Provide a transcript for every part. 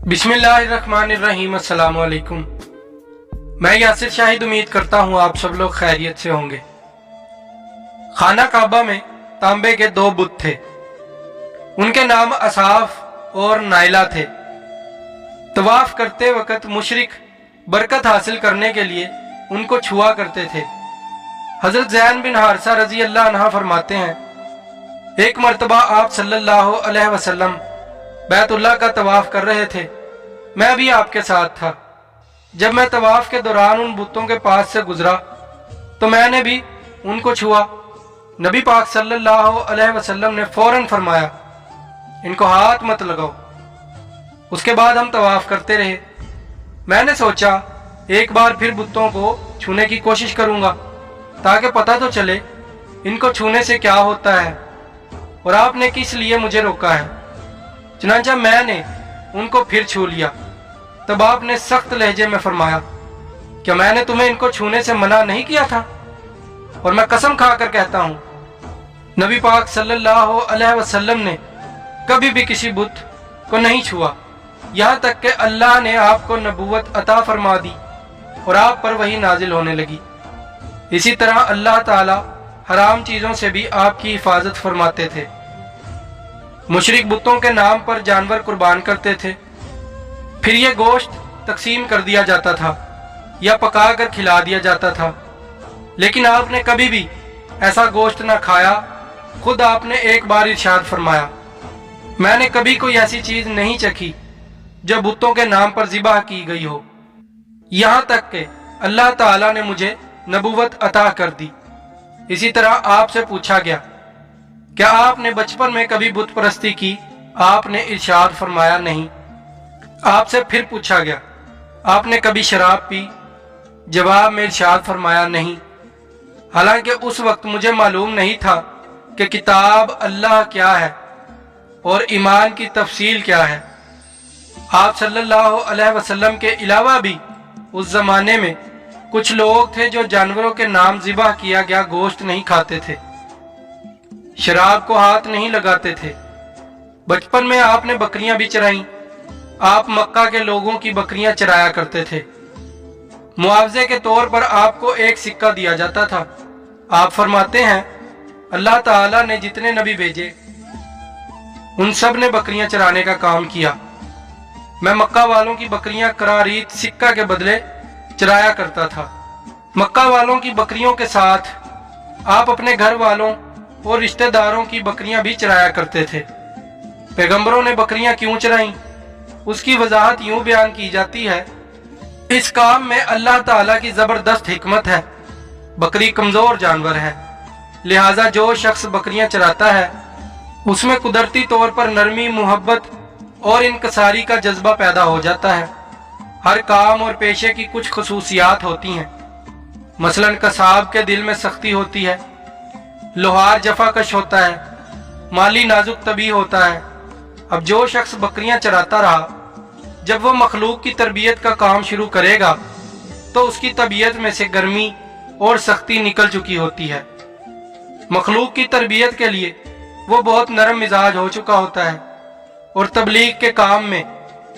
बिस्मिल्लाहिर्रहमानिर्रहीम। अस्सलाम वालेकुम। मैं यासिर शाहिद उम्मीद करता हूँ आप सब लोग खैरियत से होंगे। खाना काबा में तांबे के दो बुत थे। उनके नाम असाफ और नाइला थे। तवाफ करते वक्त मुशरिक बरकत हासिल करने के लिए उनको छुआ करते थे। हजरत ज़ैन बिन हारिसा रजी अल्लाह अन्हा फरमाते हैं, एक मरतबा आप सल्लल्लाहु अलैहि वसल्लम बैतुल्लाह का तवाफ कर रहे थे। मैं भी आपके साथ था। जब मैं तवाफ के दौरान उन बुतों के पास से गुजरा तो मैंने भी उनको छुआ। नबी पाक सल्लल्लाहु अलैहि वसल्लम ने फौरन फरमाया, इनको हाथ मत लगाओ। उसके बाद हम तवाफ करते रहे। मैंने सोचा एक बार फिर बुतों को छूने की कोशिश करूंगा ताकि पता तो चले इनको छूने से क्या होता है और आपने किस लिए मुझे रोका है। चुनांचा मैंने उनको फिर छू लिया। तब आपने सख्त लहजे में फरमाया, क्या मैंने तुम्हें इनको छूने से मना नहीं किया था? और मैं कसम खाकर कहता हूँ नबी पाक सल्लल्लाहु अलैहि वसल्लम ने कभी भी किसी बुत को नहीं छुआ, यहाँ तक कि अल्लाह ने आपको नबूवत अता फरमा दी और आप पर वही नाजिल होने लगी। इसी तरह अल्लाह ताला हराम चीज़ों से भी आपकी हिफाजत फरमाते थे। मुशरिक बुतों के नाम पर जानवर कुर्बान करते थे, फिर ये गोश्त तकसीम कर दिया जाता था या पका कर खिला दिया जाता था, लेकिन आपने कभी भी ऐसा गोश्त ना खाया। खुद आपने एक बार इरशाद फरमाया, मैंने कभी कोई ऐसी चीज़ नहीं चखी जो बुतों के नाम पर ज़िबह की गई हो, यहाँ तक कि अल्लाह ताला ने मुझे नबूवत अता कर दी। इसी तरह आपसे पूछा गया, क्या आपने बचपन में कभी बुत परस्ती की? आपने इरशाद फरमाया, नहीं। आपसे फिर पूछा गया, आपने कभी शराब पी? जवाब में इरशाद फरमाया, नहीं। हालांकि उस वक्त मुझे मालूम नहीं था कि किताब अल्लाह क्या है और ईमान की तफसील क्या है। आप सल्लल्लाहु अलैहि वसल्लम के अलावा भी उस जमाने में कुछ लोग थे जो जानवरों के नाम ज़िबह किया गया गोश्त नहीं खाते थे, शराब को हाथ नहीं लगाते थे। बचपन में आपने बकरियां भी चराई। आप मक्का के लोगों की बकरियां चराया करते थे। मुआवजे के तौर पर आपको एक सिक्का दिया जाता था। आप फरमाते हैं, अल्लाह ताला ने जितने नबी भेजे उन सब ने बकरियां चराने का काम किया। मैं मक्का वालों की बकरियां करारीत सिक्का के बदले चराया करता था। मक्का वालों की बकरियों के साथ आप अपने घर वालों और रिश्तेदारों की बकरियां भी चराया करते थे। पैगंबरों ने बकरियां क्यों चराई, उसकी वजाहत यूं बयान की जाती है, इस काम में अल्लाह ताला की जबरदस्त हिकमत है। बकरी कमजोर जानवर है, लिहाजा जो शख्स बकरियां चराता है उसमें कुदरती तौर पर नरमी, मोहब्बत और इनकसारी का जज्बा पैदा हो जाता है। हर काम और पेशे की कुछ खसूसियात होती हैं। मसलन कसाब के दिल में सख्ती होती है, लोहार जफाकश होता है, माली नाजुक तबी होता है। अब जो शख्स बकरियां चराता रहा, जब वो मखलूक की तरबियत का काम शुरू करेगा तो उसकी तबीयत में से गर्मी और सख्ती निकल चुकी होती है। मखलूक की तरबियत के लिए वो बहुत नरम मिजाज हो चुका होता है और तबलीग के काम में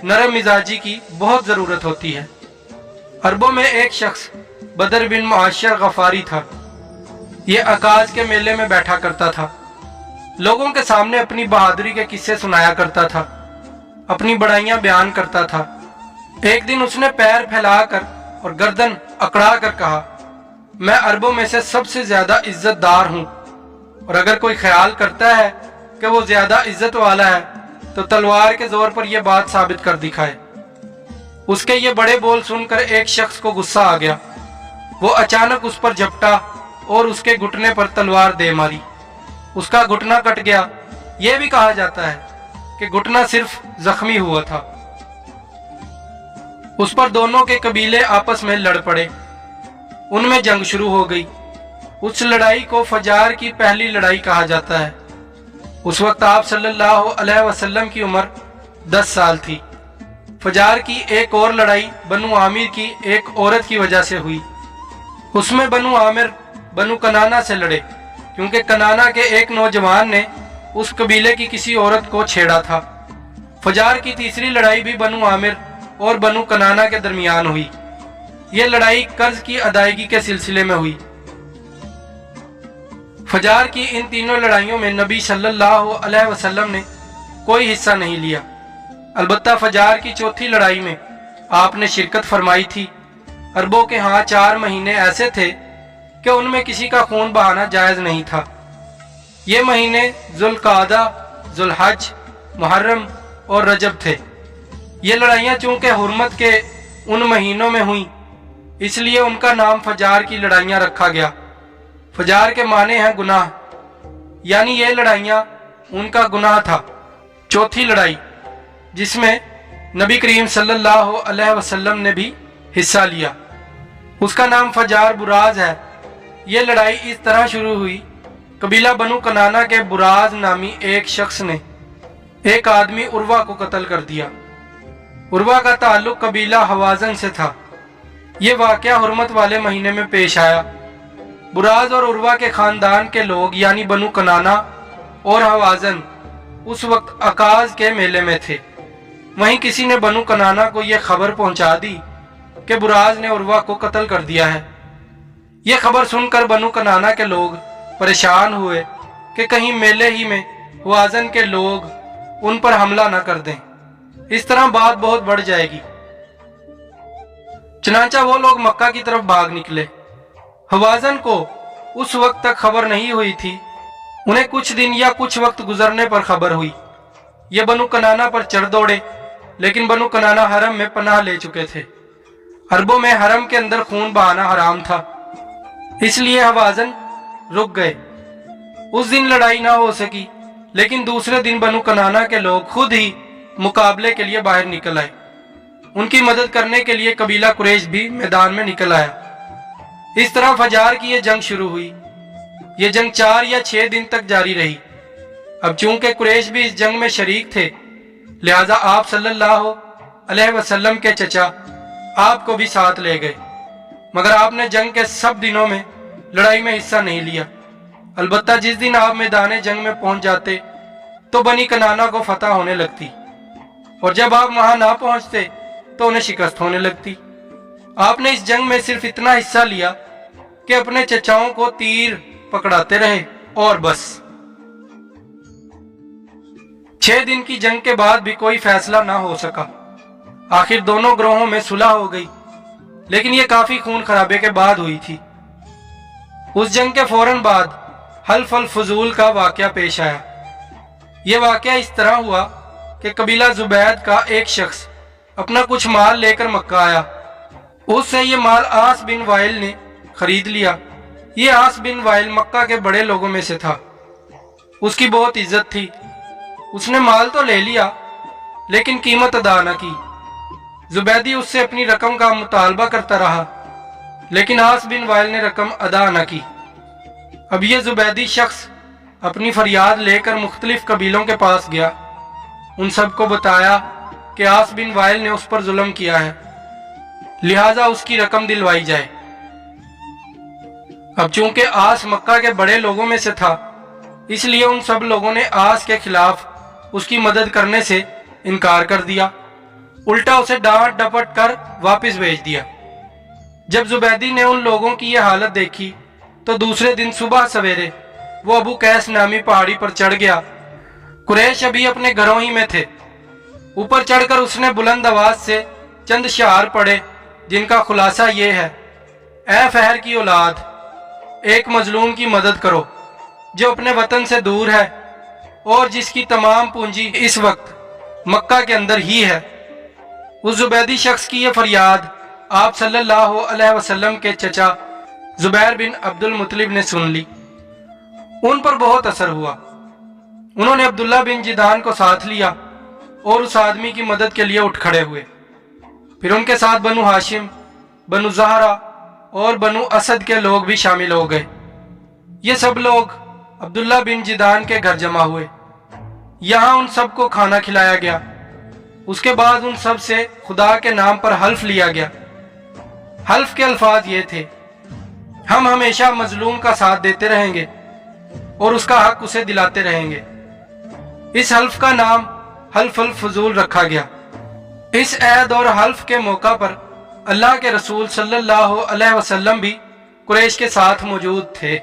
नरम मिजाजी की बहुत ज़रूरत होती है। अरबों में एक शख्स बदर बिन मुआशर गफारी था। ये अकाज के मेले में बैठा करता था, लोगों के सामने अपनी बहादुरी के किस्से सुनाया करता था, अपनी बड़ाइयां बयान करता था। एक दिन उसने पैर फैलाकर और गर्दन अकड़ा कर कहा, मैं अरबों में से सबसे ज्यादा इज्जतदार हूं और अगर कोई ख्याल करता है कि वो ज्यादा इज्जत वाला है तो तलवार के जोर पर यह बात साबित कर दिखाए। उसके ये बड़े बोल सुनकर एक शख्स को गुस्सा आ गया। वो अचानक उस पर झपटा और उसके घुटने पर तलवार दे मारी। उसका घुटना कट गया। यह भी कहा जाता है कि घुटना सिर्फ जख्मी हुआ था। उस पर दोनों के कबीले आपस में लड़ पड़े। उनमें जंग शुरू हो गई। उस लड़ाई को फजार की पहली लड़ाई कहा जाता है। उस वक्त आप सल्लल्लाहु अलैहि वसल्लम की उम्र 10 साल थी। फजार की एक और लड़ाई बनु आमिर की एक औरत की वजह से हुई। उसमें बनु आमिर बनु कनाना से लड़े क्योंकि कनाना के एक नौजवान ने उस कबीले की किसी औरत को छेड़ा था। फजार की तीसरी लड़ाई भी बनु आमिर और बनु कनाना के दरमियान हुई। यह लड़ाई कर्ज की अदायगी के सिलसिले में हुई। फजार की इन तीनों लड़ाइयों में नबी सल्लल्लाहु अलैहि वसल्लम ने कोई हिस्सा नहीं लिया। अलबत्ता फजार की चौथी लड़ाई में आपने शिरकत फरमाई थी। अरबों के यहाँ 4 महीने ऐसे थे कि उनमें किसी का खून बहाना जायज नहीं था। ये महीने जुल्कादा, जुल्हज, मुहर्रम और रजब थे। ये लड़ाइयाँ चूंकि हुर्मत के उन महीनों में हुई, इसलिए उनका नाम फजार की लड़ाइयाँ रखा गया। फजार के माने हैं गुनाह, यानी ये लड़ाइयाँ उनका गुनाह था। चौथी लड़ाई, जिसमें नबी करीम सल्लल्लाहु अलैहि वसल्लम ने भी हिस्सा लिया, उसका नाम फजार बुराज है। ये लड़ाई इस तरह शुरू हुई। कबीला बनु कनाना के बुराज नामी एक शख्स ने एक आदमी उर्वा को कत्ल कर दिया। उर्वा का ताल्लुक कबीला हवाजन से था। ये वाकया हुर्मत वाले महीने में पेश आया। बुराज और उर्वा के खानदान के लोग यानी बनु कनाना और हवाजन उस वक्त अकाज के मेले में थे। वहीं किसी ने बनु कनाना को यह खबर पहुंचा दी कि बुराज ने उर्वा को कत्ल कर दिया है। यह खबर सुनकर बनु कनाना के लोग परेशान हुए कि कहीं मेले ही में हवाजन के लोग उन पर हमला न कर दें, इस तरह बात बहुत बढ़ जाएगी। चनांचा वो लोग मक्का की तरफ भाग निकले। हवाजन को उस वक्त तक खबर नहीं हुई थी। उन्हें कुछ दिन या कुछ वक्त गुजरने पर खबर हुई। ये बनु कनाना पर चढ़ दौड़े, लेकिन बनु कनाना हरम में पनाह ले चुके थे। अरबों में हरम के अंदर खून बहाना हराम था, इसलिए हवाजन रुक गए। उस दिन लड़ाई ना हो सकी, लेकिन दूसरे दिन बनु कनाना के लोग खुद ही मुकाबले के लिए बाहर निकल आए। उनकी मदद करने के लिए कबीला कुरैश भी मैदान में निकल आया। इस तरह फजार की यह जंग शुरू हुई। ये जंग 4 या 6 दिन तक जारी रही। अब चूंकि कुरैश भी इस जंग में शरीक थे, लिहाजा आप सल्लल्लाहु अलैहि वसल्लम के चचा आपको भी साथ ले गए, मगर आपने जंग के सब दिनों में लड़ाई में हिस्सा नहीं लिया। अलबत्ता जिस दिन आप मैदान जंग में पहुंच जाते तो बनी कनाना को फतह होने लगती, और जब आप वहां ना पहुंचते तो उन्हें शिकस्त होने लगती। आपने इस जंग में सिर्फ इतना हिस्सा लिया कि अपने चचाओं को तीर पकड़ाते रहे और बस। 6 दिन की जंग के बाद भी कोई फैसला ना हो सका। आखिर दोनों ग्रोहों में सुलह हो गई, लेकिन यह काफी खून खराबे के बाद हुई थी। उस जंग के फौरन बाद हल्फ अल फजूल का वाकया पेश आया। यह वाकया इस तरह हुआ कि कबीला जुबैद का एक शख्स अपना कुछ माल लेकर मक्का आया। उससे ये माल आस बिन वाइल ने खरीद लिया। ये आस बिन वाइल मक्का के बड़े लोगों में से था। उसकी बहुत इज्जत थी। उसने माल तो ले लिया, लेकिन कीमत अदा न की। जुबैदी उससे अपनी रकम का मुतालबा करता रहा, लेकिन आस बिन वाइल ने रकम अदा न की। अब यह जुबैदी शख्स अपनी फरियाद लेकर मुख्तलिफ कबीलों के पास गया। उन सबको बताया कि आस बिन वाइल ने उस पर जुल्म किया है, लिहाजा उसकी रकम दिलवाई जाए। अब चूंकि आस मक्का के बड़े लोगों में से था, इसलिए उन सब लोगों ने आस के खिलाफ उसकी मदद करने से इनकार कर दिया। उल्टा उसे डांट डपट कर वापस भेज दिया। जब जुबैदी ने उन लोगों की यह हालत देखी तो दूसरे दिन सुबह सवेरे वो अबू कैस नामी पहाड़ी पर चढ़ गया। कुरैश अभी अपने घरों ही में थे। ऊपर चढ़कर उसने बुलंद आवाज से चंद शार पढ़े, जिनका खुलासा ये है: ऐ फहर की औलाद, एक मजलूम की मदद करो जो अपने वतन से दूर है और जिसकी तमाम पूंजी इस वक्त मक्का के अंदर ही है। उस जुबैदी शख्स की यह फरियाद आप सल्लल्लाहु अलैहि वसल्लम के चचा जुबैर बिन अब्दुल मुतलिब ने सुन ली। उन पर बहुत असर हुआ। उन्होंने अब्दुल्ला बिन जिदान को साथ लिया और उस आदमी की मदद के लिए उठ खड़े हुए। फिर उनके साथ बनु हाशिम, बनु ज़हरा और बनु असद के लोग भी शामिल हो गए। ये सब लोग अब्दुल्ला बिन जिदान के घर जमा हुए। यहाँ उन सबको खाना खिलाया गया। उसके बाद उन सब से खुदा के नाम पर हल्फ लिया गया। हल्फ के अल्फाज ये थे: हम हमेशा मजलूम का साथ देते रहेंगे और उसका हक उसे दिलाते रहेंगे। इस हल्फ का नाम हल्फ अल फजूल रखा गया। इस ऐद और हल्फ के मौका पर अल्लाह के रसूल सल्लल्लाहु अलैहि वसल्लम भी कुरैश के साथ मौजूद थे।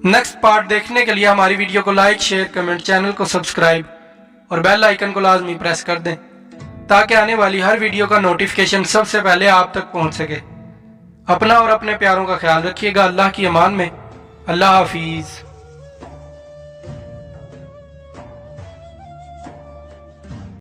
नेक्स्ट पार्ट देखने के लिए हमारी वीडियो को लाइक, शेयर, कमेंट, चैनल को सब्सक्राइब और बेल आइकन को लाजमी प्रेस कर दें ताकि आने वाली हर वीडियो का नोटिफिकेशन सबसे पहले आप तक पहुंच सके। अपना और अपने प्यारों का ख्याल रखिएगा। अल्लाह की अमान में। अल्लाह हाफिज़।